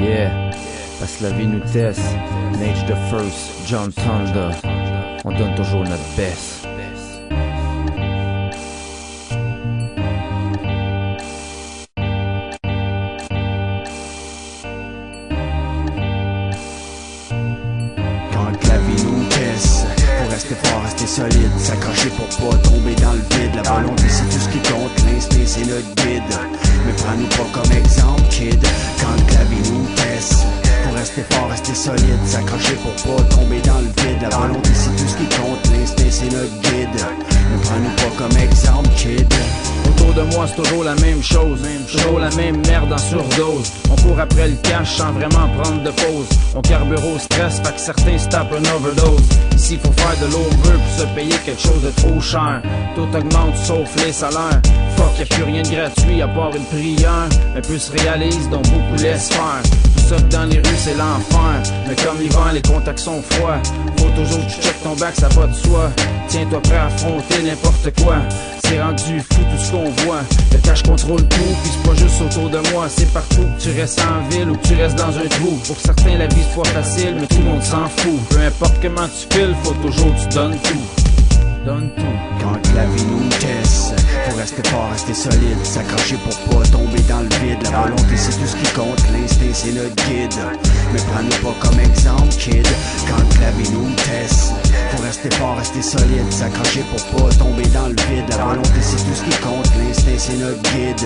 Yeah, parce que la vie nous teste. Nage the First, John Thunder. On donne toujours notre best. Quand la vie nous teste, faut rester fort, rester solide, s'accrocher pour pas tomber dans le vide. La volonté c'est tout ce qui compte, l'instinct c'est notre guide. Mais prends-nous pas comme exemple, kid. Quand la vie nous teste, faut rester fort, rester solide, s'accrocher pour pas tomber dans le vide. La volonté c'est tout ce qui compte, l'instinct c'est notre guide. Mais prends-nous pas comme exemple, kid. Autour de moi c'est toujours la même chose, toujours la même merde en surdose. On court après le cash sans vraiment prendre de pause. On carbure au stress, fait que certains se tapent un overdose. Ici faut faire de l'over pour se payer quelque chose de trop cher. Tout augmente sauf les salaires. Fuck, y'a plus rien de gratuit à part une prière. Mais peu se réalise donc beaucoup laissent faire. Tout ça que dans les rues c'est l'enfer. Mais comme l'hiver les contacts sont froids. Faut toujours que tu checkes ton bac, ça va de soi. Tiens-toi prêt à affronter n'importe quoi. C'est rendu fou tout ce qu'on voit. Le cash contrôle tout, puis c'est pas juste autour de moi. C'est partout, que tu restes en ville ou que tu restes dans un trou. Pour certains la vie soit facile, mais tout le monde s'en fout. Peu importe comment tu files, faut toujours que tu donnes tout. Donne tout. Quand la vie nous teste, faut rester fort, rester solide, s'accrocher pour pas tomber dans le vide. La volonté c'est tout ce qui compte, l'instinct c'est notre guide. Mais prends-nous pas comme exemple, kid. Quand la vie nous teste, faut rester fort, rester solide, s'accrocher pour pas tomber dans le vide. La volonté c'est tout ce qui compte, l'instinct c'est notre guide.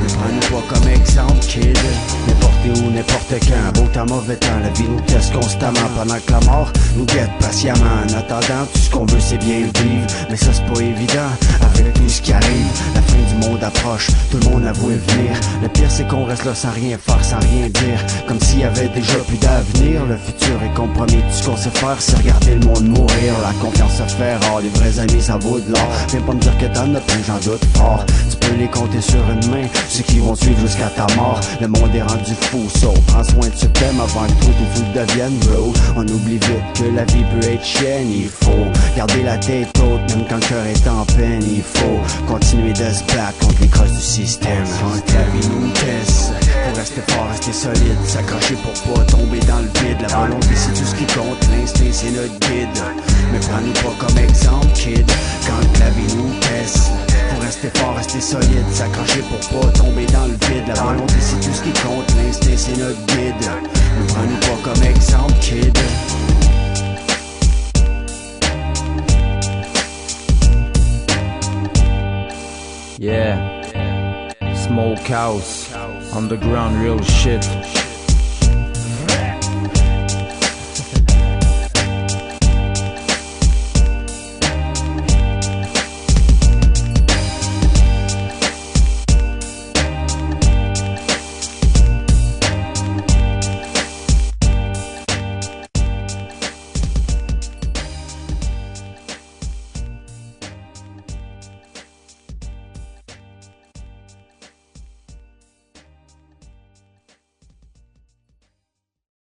Mais prends-nous pas comme exemple, kid. N'importe où, n'importe quand, beau temps, mauvais temps, la vie nous teste constamment. Pendant que la mort nous guette patiemment. En attendant, tout ce qu'on veut c'est bien le vivre. Mais ça c'est pas évident, avec tout ce qui arrive. La fin du monde approche, tout le monde la voit venir. Le pire c'est qu'on reste là sans rien faire, sans rien dire. Comme s'il y avait déjà plus d'avenir. Le futur est compromis, tout ce qu'on sait faire c'est regarder le monde mourir. La confiance se fait rare, les vrais amis ça vaut de l'or. Viens pas me dire que t'en as plein, j'en doute fort. Tu peux les compter sur une main, ceux qui vont suivre jusqu'à ta mort. Le monde est rendu fou, so prends soin de ce thème avant que tout et tout devienne bro. On oublie vite que la vie peut être chienne. Il faut garder la tête haute, même quand le cœur est en peine. Il faut continuer de se battre contre les crosses du système. Quand la vie nous teste, faut rester fort, rester solide, s'accrocher pour pas tomber dans le vide. La volonté c'est tout ce qui compte, l'instinct c'est notre guide. Mais prends-nous pas comme exemple, kid. Quand la vie nous teste, faut rester fort, rester solide, s'accrocher pour pas tomber dans le vide. La volonté c'est tout ce qui compte, l'instinct c'est notre guide. Mais prends-nous pas comme exemple, kid. Yeah, Smokehouse, underground real shit.